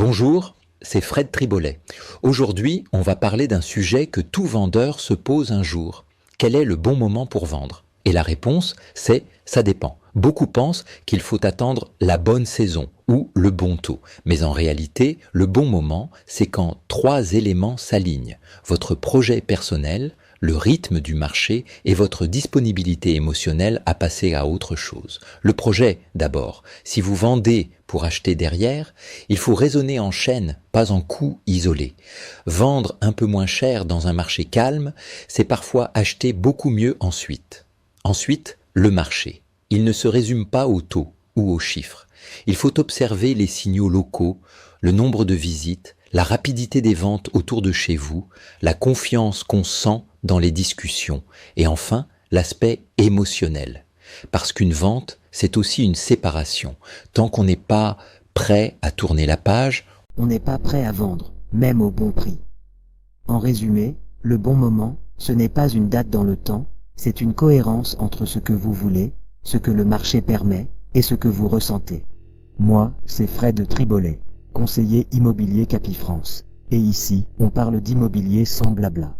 Bonjour, c'est Fred Tribolet. Aujourd'hui, on va parler d'un sujet que tout vendeur se pose un jour. Quel est le bon moment pour vendre? Et la réponse, c'est ça dépend. Beaucoup pensent qu'il faut attendre la bonne saison ou le bon taux. Mais en réalité, le bon moment, c'est quand trois éléments s'alignent. Votre projet personnel, le rythme du marché et votre disponibilité émotionnelle à passer à autre chose. Le projet, d'abord. Si vous vendez pour acheter derrière, il faut raisonner en chaîne, pas en coût isolé. Vendre un peu moins cher dans un marché calme, c'est parfois acheter beaucoup mieux ensuite. Ensuite, le marché. Il ne se résume pas au taux ou aux chiffres. Il faut observer les signaux locaux, le nombre de visites, la rapidité des ventes autour de chez vous, la confiance qu'on sent dans les discussions et enfin l'aspect émotionnel. Parce qu'une vente, c'est aussi une séparation. Tant qu'on n'est pas prêt à tourner la page, on n'est pas prêt à vendre, même au bon prix. En résumé, le bon moment, ce n'est pas une date dans le temps, c'est une cohérence entre ce que vous voulez, ce que le marché permet et ce que vous ressentez. Moi, c'est Fred Tribolet, conseiller immobilier Capifrance. Et ici, on parle d'immobilier sans blabla.